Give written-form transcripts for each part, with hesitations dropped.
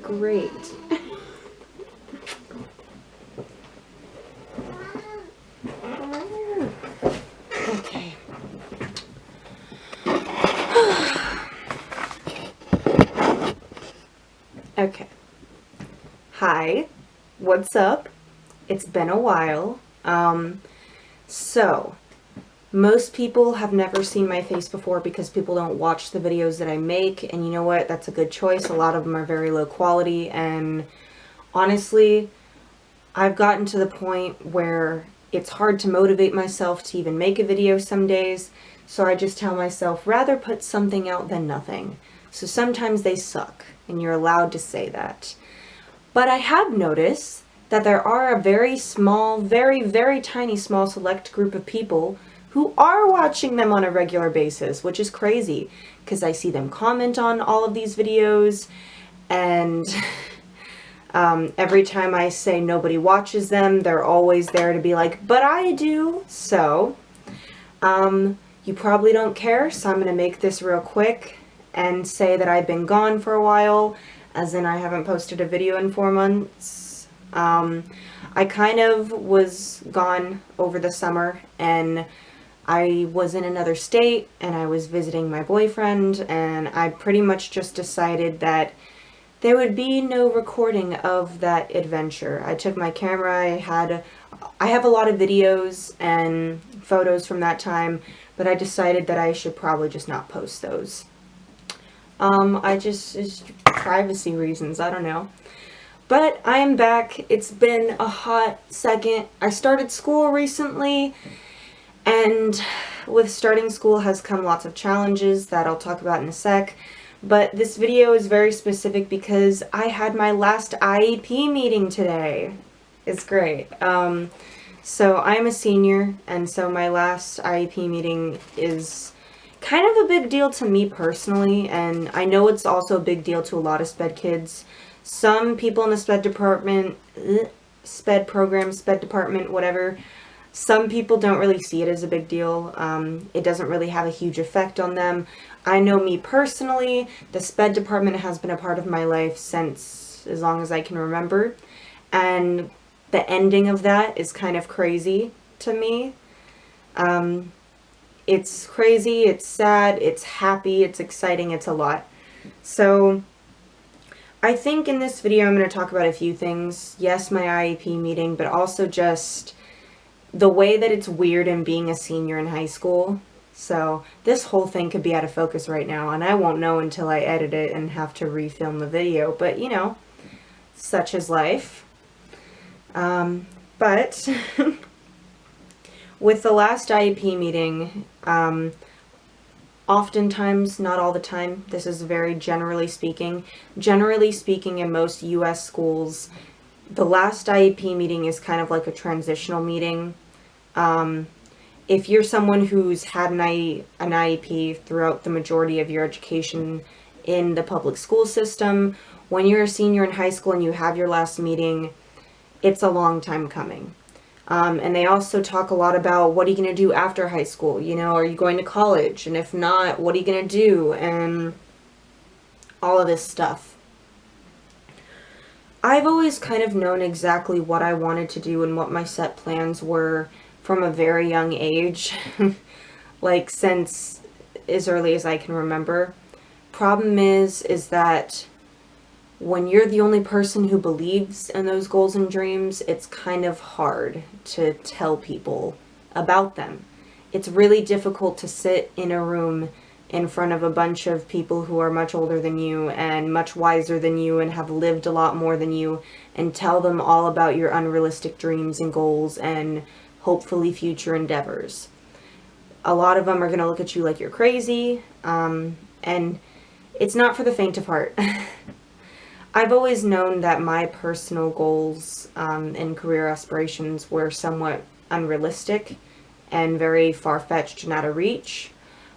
Great. Okay. Okay. Hi. What's up? It's been a while. So, most people have never seen my face before because people don't watch the videos that I make, and you know what? That's a good choice. A lot of them are very low quality, and honestly, I've gotten to the point where it's hard to motivate myself to even make a video some days, so I just tell myself, rather put something out than nothing. So sometimes they suck, and you're allowed to say that. But I have noticed that there are a very small, very tiny small select group of people who are watching them on a regular basis, which is crazy because I see them comment on all of these videos, and every time I say nobody watches them, they're always there to be like, but I do. So, you probably don't care, so I'm going to make this real quick and say that I've been gone for a while, as in I haven't posted a video in 4 months. I kind of was gone over the summer, and I was in another state, and I was visiting my boyfriend, and I pretty much just decided that there would be no recording of that adventure. I took my camera, I have a lot of videos and photos from that time, but I decided that I should probably just not post those. It's privacy reasons, I don't know. But I am back. It's been a hot second. I started school recently, and with starting school has come lots of challenges that I'll talk about in a sec. But this video is very specific because I had my last IEP meeting today. It's great. So I'm a senior, and so my last IEP meeting is kind of a big deal to me personally, and I know it's also a big deal to a lot of SPED kids. Some people in the SPED department, SPED program, SPED department, whatever, some people don't really see it as a big deal. It doesn't really have a huge effect on them. I know me personally, the SPED department has been a part of my life since as long as I can remember, and the ending of that is kind of crazy to me. It's crazy, it's sad, it's happy, it's exciting, it's a lot. So I think in this video I'm going to talk about a few things. Yes, my IEP meeting, but also just the way that it's weird in being a senior in high school. So this whole thing could be out of focus right now, and I won't know until I edit it and have to refilm the video, but you know, such is life. But with the last IEP meeting, oftentimes, not all the time, this is very generally speaking in most US schools, the last IEP meeting is kind of like a transitional meeting. If you're someone who's had an IEP throughout the majority of your education in the public school system, when you're a senior in high school and you have your last meeting, it's a long time coming. And they also talk a lot about what are you going to do after high school? You know, are you going to college? And if not, what are you going to do? And all of this stuff. I've always kind of known exactly what I wanted to do and what my set plans were from a very young age, like since as early as I can remember. Problem is that when you're the only person who believes in those goals and dreams, it's kind of hard to tell people about them. It's really difficult to sit in a room in front of a bunch of people who are much older than you and much wiser than you and have lived a lot more than you and tell them all about your unrealistic dreams and goals and hopefully future endeavors. A lot of them are going to look at you like you're crazy, and it's not for the faint of heart. I've always known that my personal goals and career aspirations were somewhat unrealistic and very far-fetched and out of reach,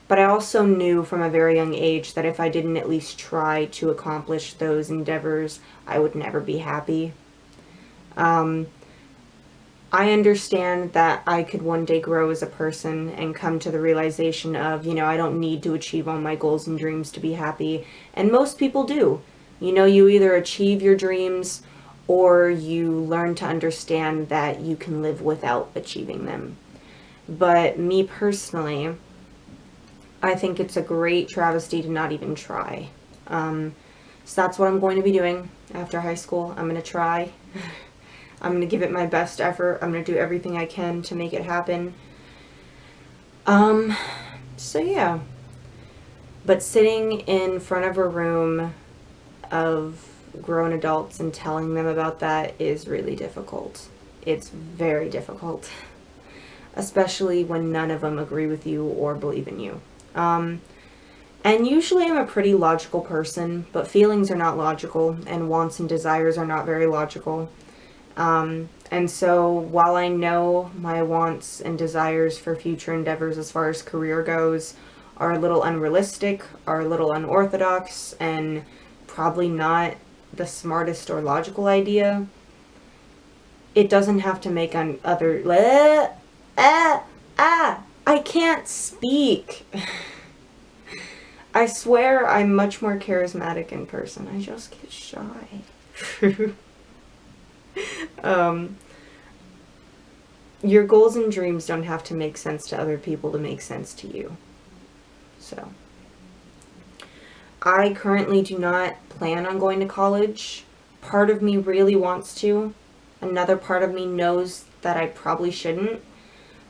but I also knew from a very young age that if I didn't at least try to accomplish those endeavors, I would never be happy. I understand that I could one day grow as a person and come to the realization of, you know, I don't need to achieve all my goals and dreams to be happy, and most people do. You know, you either achieve your dreams or you learn to understand that you can live without achieving them. But me personally, I think it's a great travesty to not even try. So that's what I'm going to be doing after high school. I'm going to try. I'm going to give it my best effort. I'm going to do everything I can to make it happen. So yeah. But sitting in front of a room of grown adults and telling them about that is really difficult. It's very difficult, especially when none of them agree with you or believe in you. And usually I'm a pretty logical person, but feelings are not logical, and wants and desires are not very logical. And so while I know my wants and desires for future endeavors as far as career goes are a little unrealistic, are a little unorthodox, and probably not the smartest or logical idea, it doesn't have to make on other... I can't speak. I swear I'm much more charismatic in person. I just get shy. Your goals and dreams don't have to make sense to other people to make sense to you. So, I currently do not plan on going to college. Part of me really wants to. Another part of me knows that I probably shouldn't.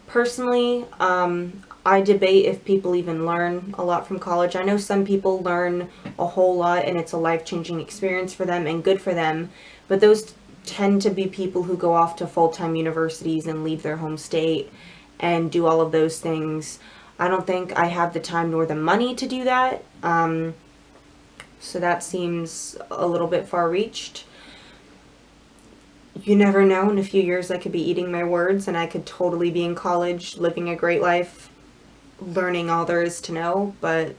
Personally, I debate if people even learn a lot from college. I know some people learn a whole lot and it's a life-changing experience for them and good for them, but those tend to be people who go off to full-time universities and leave their home state and do all of those things. I don't think I have the time nor the money to do that. So that seems a little bit far-reached. You never know, in a few years I could be eating my words and I could totally be in college, living a great life, learning all there is to know, but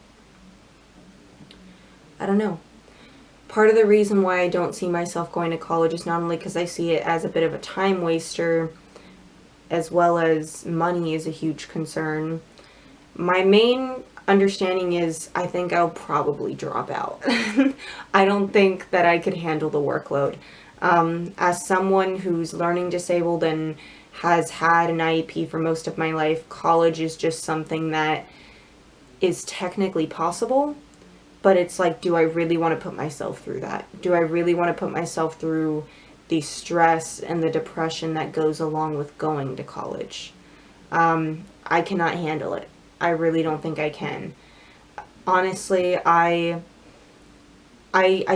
I don't know. Part of the reason why I don't see myself going to college is not only because I see it as a bit of a time waster, as well as money is a huge concern. My main understanding is I think I'll probably drop out. I don't think that I could handle the workload. As someone who's learning disabled and has had an IEP for most of my life, college is just something that is technically possible, but it's like, do I really want to put myself through that? Do I really want to put myself through the stress and the depression that goes along with going to college? I cannot handle it. I really don't think I can. Honestly, I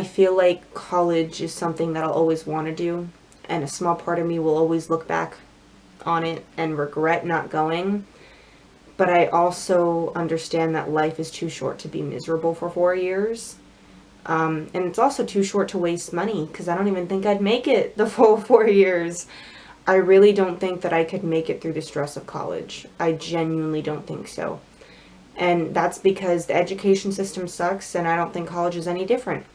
feel like college is something that I'll always want to do, and a small part of me will always look back on it and regret not going. But I also understand that life is too short to be miserable for 4 years. And it's also too short to waste money, because I don't even think I'd make it the full 4 years. I really don't think that I could make it through the stress of college. I genuinely don't think so. And that's because the education system sucks, and I don't think college is any different.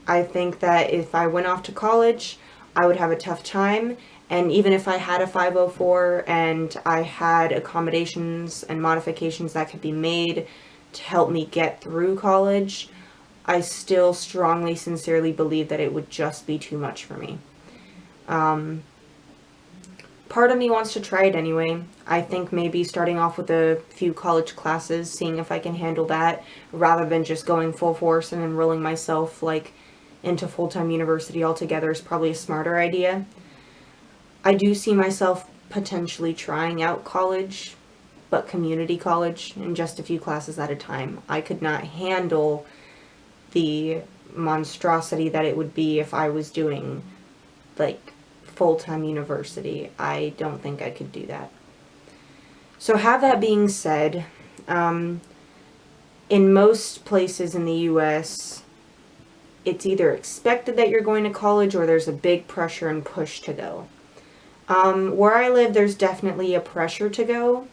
I think that if I went off to college, I would have a tough time. And even if I had a 504 and I had accommodations and modifications that could be made to help me get through college, I still strongly, sincerely believe that it would just be too much for me. Part of me wants to try it anyway. I think maybe starting off with a few college classes, seeing if I can handle that, rather than just going full force and enrolling myself into full-time university altogether, is probably a smarter idea. I do see myself potentially trying out college, but community college, in just a few classes at a time. I could not handle the monstrosity that it would be if I was doing full-time university. I don't think I could do that. So have that being said, in most places in the US, it's either expected that you're going to college or there's a big pressure and push to go. Where I live, there's definitely a pressure to go,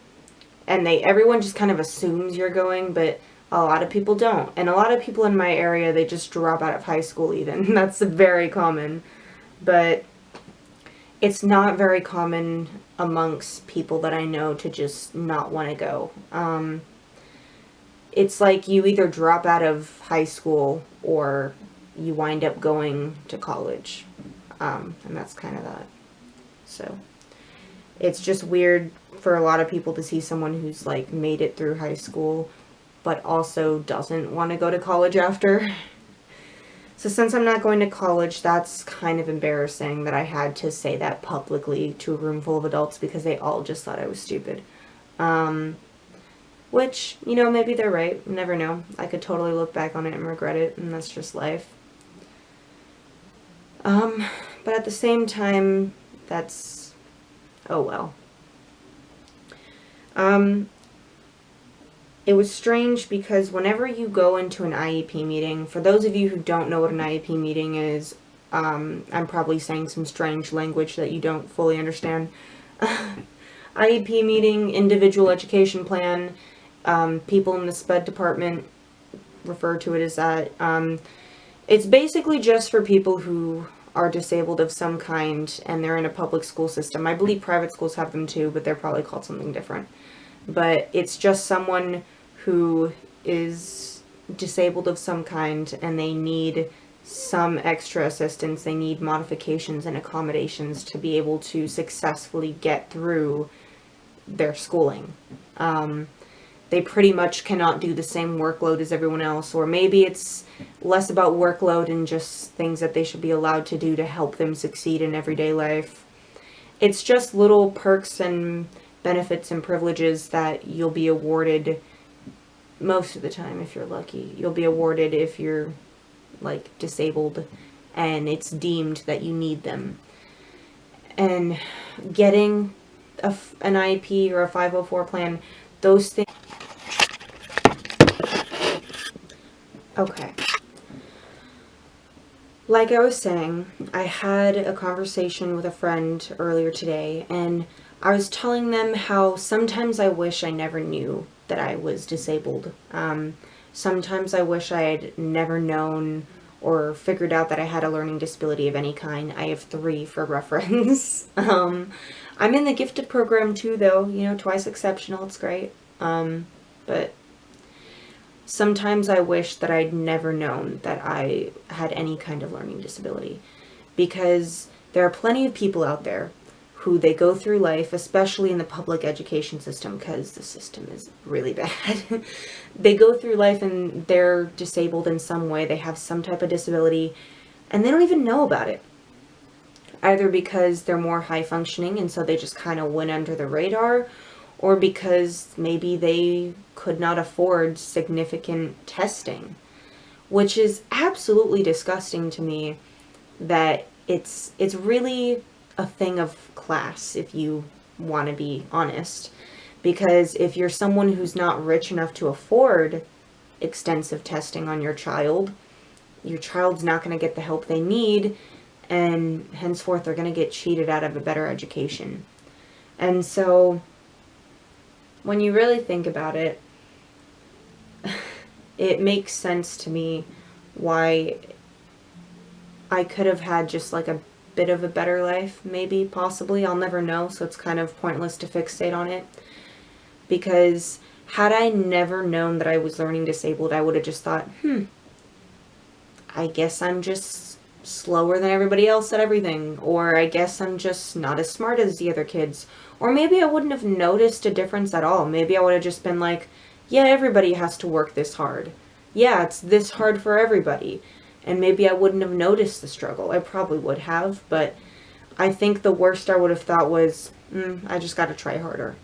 and everyone just kind of assumes you're going, but a lot of people don't. And a lot of people in my area, they just drop out of high school even. That's very common. But it's not very common amongst people that I know to just not want to go. It's like you either drop out of high school or you wind up going to college. And that's kind of that. So it's just weird for a lot of people to see someone who's like made it through high school but also doesn't want to go to college after. So since I'm not going to college, that's kind of embarrassing that I had to say that publicly to a room full of adults because they all just thought I was stupid. Which, you know, maybe they're right. You never know. I could totally look back on it and regret it, and that's just life. But at the same time, that's, oh well. It was strange because whenever you go into an IEP meeting, for those of you who don't know what an IEP meeting is, I'm probably saying some strange language that you don't fully understand. IEP meeting, individual education plan, people in the SPED department refer to it as that. It's basically just for people who are disabled of some kind and they're in a public school system. I believe private schools have them too, but they're probably called something different. But it's just someone who is disabled of some kind and they need some extra assistance. They need modifications and accommodations to be able to successfully get through their schooling. They pretty much cannot do the same workload as everyone else, or maybe it's less about workload and just things that they should be allowed to do to help them succeed in everyday life. It's just little perks and benefits and privileges that you'll be awarded most of the time if you're lucky. You'll be awarded if you're like disabled and it's deemed that you need them. And getting an IEP or a 504 plan, those things. Okay. Like I was saying, I had a conversation with a friend earlier today, and I was telling them how sometimes I wish I never knew that I was disabled. Sometimes I wish I had never known or figured out that I had a learning disability of any kind. I have 3 for reference. I'm in the gifted program too, though, you know, twice exceptional, it's great. But sometimes I wish that I'd never known that I had any kind of learning disability, because there are plenty of people out there who they go through life, especially in the public education system, because the system is really bad. They go through life and they're disabled in some way. They have some type of disability and they don't even know about it. Either because they're more high functioning and so they just kind of went under the radar, or because maybe they could not afford significant testing, which is absolutely disgusting to me. That it's really a thing of class, if you want to be honest, because if you're someone who's not rich enough to afford extensive testing on your child's not going to get the help they need, and henceforth they're going to get cheated out of a better education. And so when you really think about it, it makes sense to me why I could have had just like a bit of a better life, maybe, possibly. I'll never know, so it's kind of pointless to fixate on it. Because had I never known that I was learning disabled, I would have just thought, I guess I'm just slower than everybody else at everything, or I guess I'm just not as smart as the other kids. Or maybe I wouldn't have noticed a difference at all. Maybe I would have just been like, yeah, everybody has to work this hard. Yeah, it's this hard for everybody. And maybe I wouldn't have noticed the struggle. I probably would have, but I think the worst I would have thought was, I just got to try harder.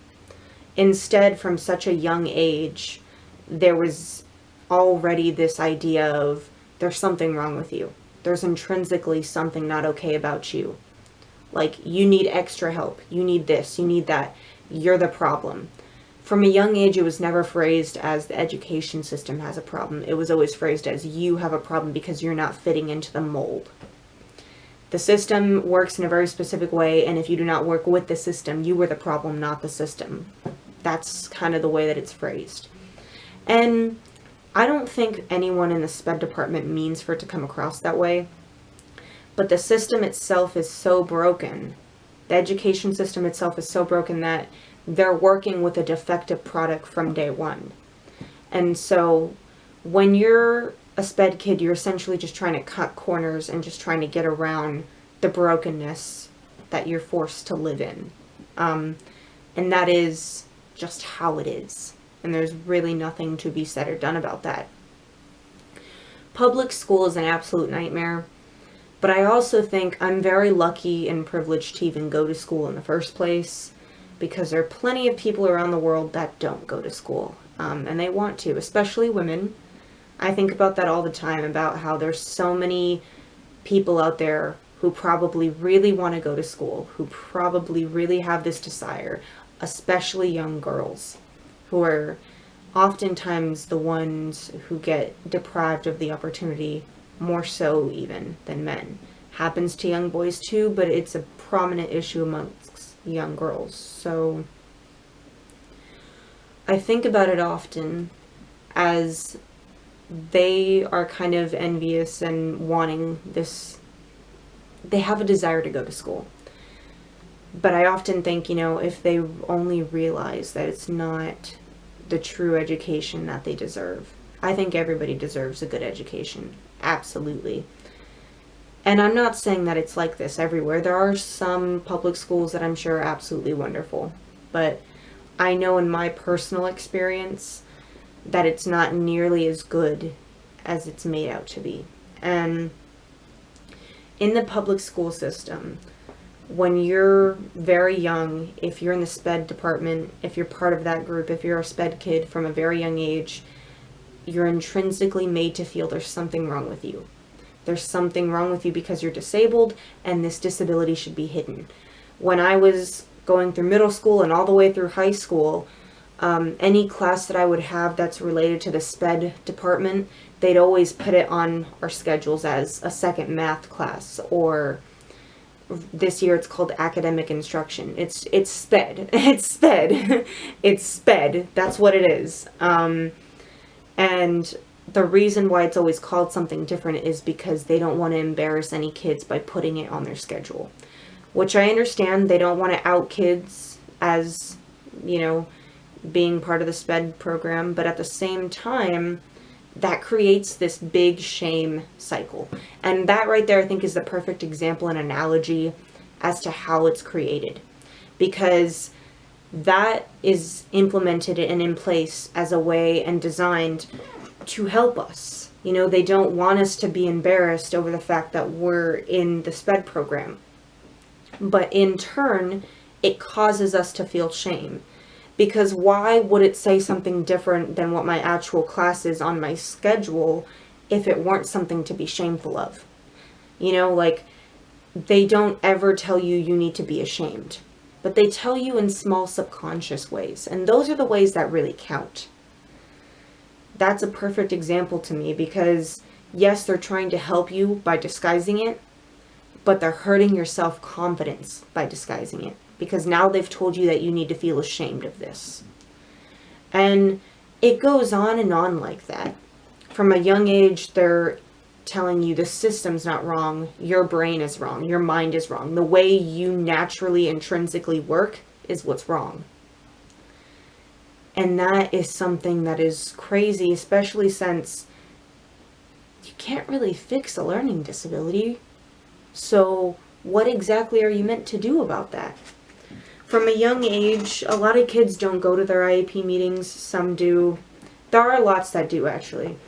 Instead, from such a young age, there was already this idea of, there's something wrong with you. There's intrinsically something not okay about you. Like, you need extra help. You need this. You need that. You're the problem. From a young age, it was never phrased as the education system has a problem. It was always phrased as you have a problem because you're not fitting into the mold. The system works in a very specific way, and if you do not work with the system, you were the problem, not the system. That's kind of the way that it's phrased. And I don't think anyone in the SPED department means for it to come across that way. But the system itself is so broken. The education system itself is so broken that they're working with a defective product from day one. And so when you're a sped kid, you're essentially just trying to cut corners and just trying to get around the brokenness that you're forced to live in. And that is just how it is. And there's really nothing to be said or done about that. Public school is an absolute nightmare. But I also think I'm very lucky and privileged to even go to school in the first place, because there are plenty of people around the world that don't go to school. And they want to, especially women. I think about that all the time, about how there's so many people out there who probably really want to go to school, who probably really have this desire, especially young girls, who are oftentimes the ones who get deprived of the opportunity, more so even than men. Happens to young boys too, but it's a prominent issue amongst young girls. So I think about it often as they are kind of envious and wanting this, they have a desire to go to school. But I often think, if they only realize that it's not the true education that they deserve. I think everybody deserves a good education. Absolutely. And I'm not saying that it's like this everywhere. There are some public schools that I'm sure are absolutely wonderful. But I know in my personal experience that it's not nearly as good as it's made out to be. And in the public school system, when you're very young, if you're in the SPED department, if you're part of that group, if you're a SPED kid from a very young age, you're intrinsically made to feel there's something wrong with you. There's something wrong with you because you're disabled, and this disability should be hidden. When I was going through middle school and all the way through high school, any class that I would have that's related to the SPED department, they'd always put it on our schedules as a second math class, or this year it's called academic instruction. It's SPED. It's SPED. It's SPED. That's what it is. And the reason why it's always called something different is because they don't want to embarrass any kids by putting it on their schedule. Which I understand. They don't want to out kids as, being part of the SPED program. But at the same time, that creates this big shame cycle. And that right there, I think, is the perfect example and analogy as to how it's created. Because that is implemented and in place as a way and designed to help us. They don't want us to be embarrassed over the fact that we're in the SPED program. But in turn, it causes us to feel shame. Because why would it say something different than what my actual class is on my schedule if it weren't something to be shameful of? They don't ever tell you you need to be ashamed. But they tell you in small subconscious ways. And those are the ways that really count. That's a perfect example to me, because yes, they're trying to help you by disguising it, but they're hurting your self-confidence by disguising it. Because now they've told you that you need to feel ashamed of this. And it goes on and on like that. From a young age, they're telling you the system's not wrong, your brain is wrong, your mind is wrong. The way you naturally, intrinsically work is what's wrong. And that is something that is crazy, especially since you can't really fix a learning disability. So what exactly are you meant to do about that? From a young age, a lot of kids don't go to their IEP meetings. Some do. There are lots that do, actually.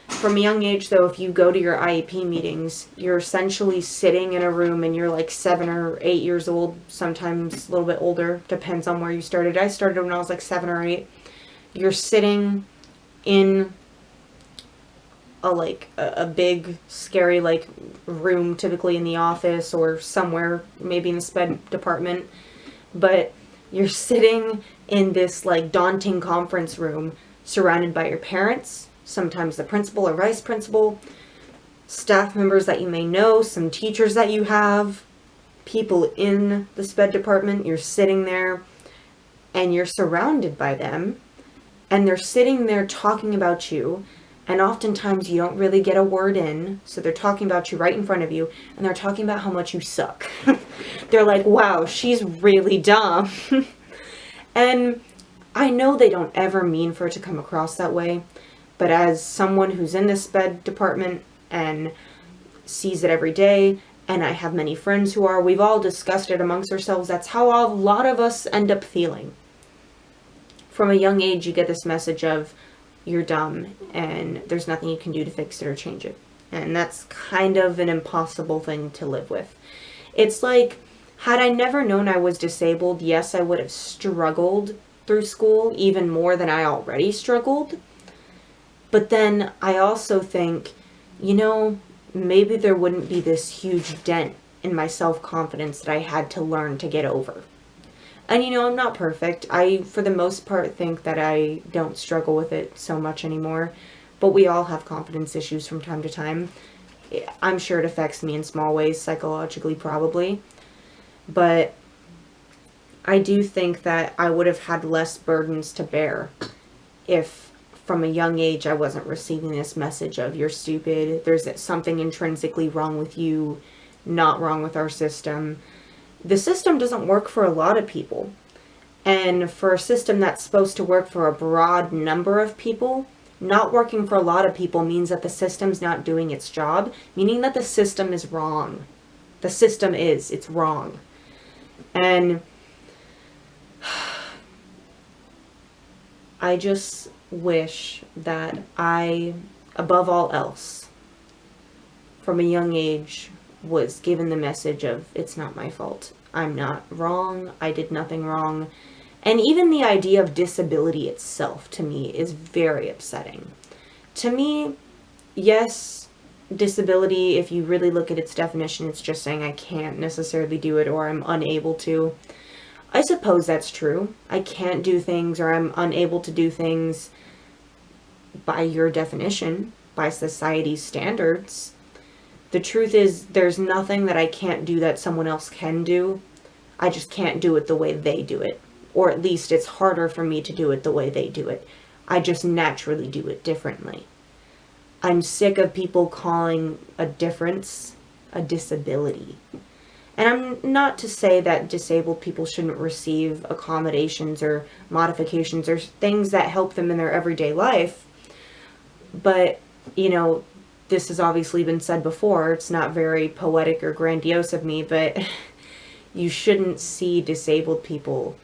From a young age, though, if you go to your IEP meetings, you're essentially sitting in a room and you're like 7 or 8 years old, sometimes a little bit older, depends on where you started. I started when I was like 7 or 8. You're sitting in a big, scary, room, typically in the office or somewhere, maybe in the SPED department. But you're sitting in this daunting conference room surrounded by your parents, sometimes the principal or vice principal, staff members that you may know, some teachers that you have, people in the SPED department. You're sitting there and you're surrounded by them, and they're sitting there talking about you. And oftentimes you don't really get a word in. So they're talking about you right in front of you. And they're talking about how much you suck. They're like, wow, she's really dumb. And I know they don't ever mean for it to come across that way. But as someone who's in the SPED department and sees it every day, and I have many friends who are, we've all discussed it amongst ourselves. That's how a lot of us end up feeling. From a young age, you get this message of, you're dumb and there's nothing you can do to fix it or change it. And that's kind of an impossible thing to live with. It's like, had I never known I was disabled, yes, I would have struggled through school even more than I already struggled. But then I also think, maybe there wouldn't be this huge dent in my self-confidence that I had to learn to get over. And I'm not perfect. I, for the most part, think that I don't struggle with it so much anymore. But we all have confidence issues from time to time. I'm sure it affects me in small ways, psychologically probably. But I do think that I would have had less burdens to bear if from a young age I wasn't receiving this message of, you're stupid, there's something intrinsically wrong with you, not wrong with our system. The system doesn't work for a lot of people. And for a system that's supposed to work for a broad number of people, not working for a lot of people means that the system's not doing its job, meaning that the system is wrong. The system it's wrong. And I just wish that I, above all else, from a young age, was given the message of, it's not my fault. I'm not wrong. I did nothing wrong. And even the idea of disability itself, to me, is very upsetting. To me, yes, disability, if you really look at its definition, it's just saying I can't necessarily do it or I'm unable to. I suppose that's true. I can't do things or I'm unable to do things by your definition, by society's standards. The truth is, there's nothing that I can't do that someone else can do. I just can't do it the way they do it. Or at least it's harder for me to do it the way they do it. I just naturally do it differently. I'm sick of people calling a difference a disability. And I'm not to say that disabled people shouldn't receive accommodations or modifications or things that help them in their everyday life. But, this has obviously been said before. It's not very poetic or grandiose of me, but you shouldn't see disabled people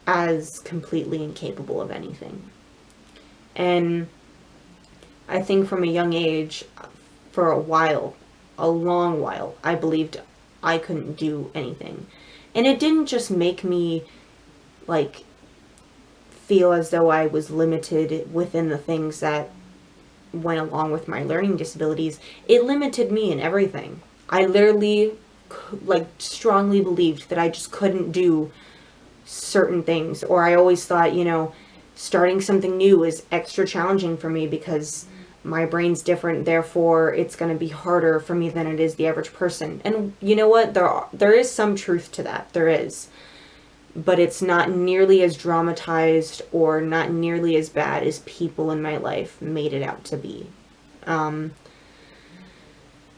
as completely incapable of anything. And I think from a young age, for a while, a long while, I believed I couldn't do anything. And it didn't just make me, feel as though I was limited within the things that went along with my learning disabilities. It limited me in everything. I literally, strongly believed that I just couldn't do certain things. Or I always thought, starting something new is extra challenging for me because my brain's different, therefore it's going to be harder for me than it is the average person. And you know what? There is some truth to that. There is. But it's not nearly as dramatized or not nearly as bad as people in my life made it out to be.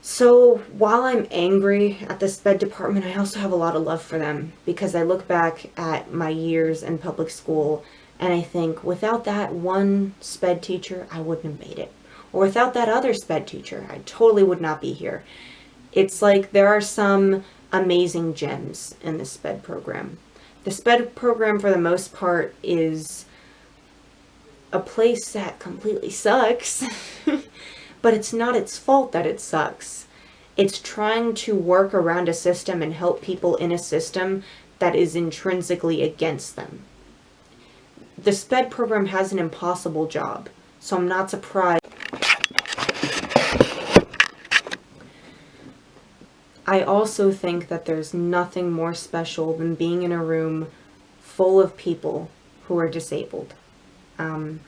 So while I'm angry at the SPED department, I also have a lot of love for them, because I look back at my years in public school and I think, without that one SPED teacher, I wouldn't have made it. Or without that other SPED teacher, I totally would not be here. It's like there are some amazing gems in the SPED program. The SPED program, for the most part, is a place that completely sucks, but it's not its fault that it sucks. It's trying to work around a system and help people in a system that is intrinsically against them. The SPED program has an impossible job, so I'm not surprised. I also think that there's nothing more special than being in a room full of people who are disabled. And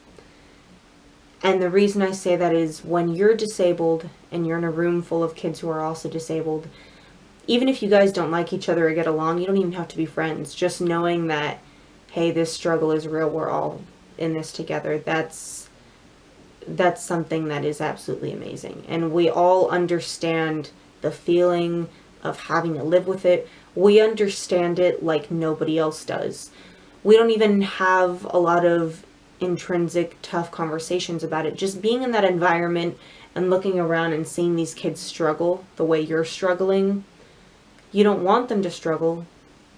the reason I say that is, when you're disabled and you're in a room full of kids who are also disabled, even if you guys don't like each other or get along, you don't even have to be friends. Just knowing that, hey, this struggle is real, we're all in this together, that's something that is absolutely amazing. And we all understand the feeling of having to live with it. We understand it like nobody else does. We don't even have a lot of intrinsic, tough conversations about it. Just being in that environment and looking around and seeing these kids struggle the way you're struggling, you don't want them to struggle,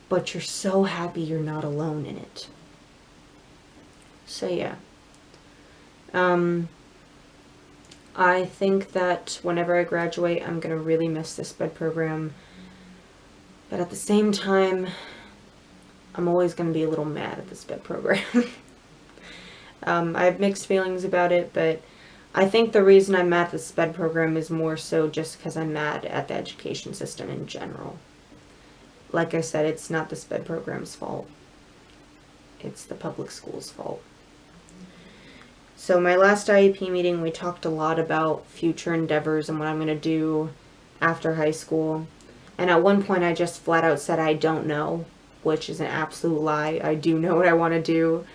but you're so happy you're not alone in it. So yeah. I think that whenever I graduate, I'm going to really miss this SPED program. But at the same time, I'm always going to be a little mad at the SPED program. I have mixed feelings about it, but I think the reason I'm mad at the SPED program is more so just because I'm mad at the education system in general. Like I said, it's not the SPED program's fault. It's the public school's fault. So my last IEP meeting, we talked a lot about future endeavors and what I'm going to do after high school. And at one point I just flat out said I don't know, which is an absolute lie. I do know what I want to do.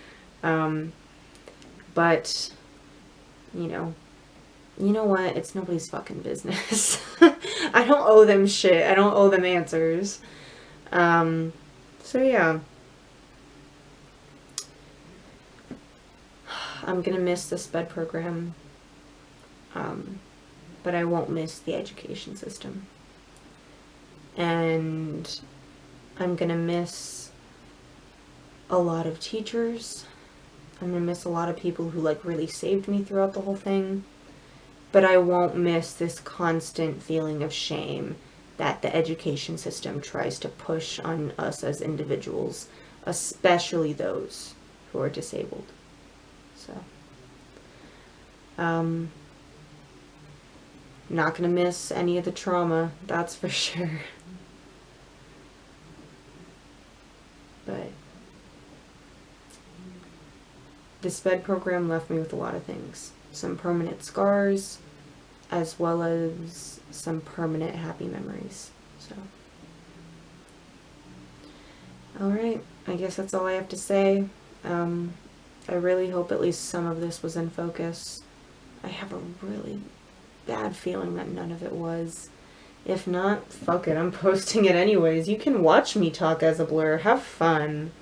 But, you know what? It's nobody's fucking business. I don't owe them shit. I don't owe them answers. So yeah. I'm going to miss the SPED program. But I won't miss the education system. And I'm going to miss a lot of teachers. I'm going to miss a lot of people who like really saved me throughout the whole thing. But I won't miss this constant feeling of shame that the education system tries to push on us as individuals, especially those who are disabled. So, not gonna miss any of the trauma, that's for sure. But the SPED program left me with a lot of things. Some permanent scars, as well as some permanent happy memories. So, alright, I guess that's all I have to say. I really hope at least some of this was in focus. I have a really bad feeling that none of it was. If not, fuck it, I'm posting it anyways. You can watch me talk as a blur. Have fun.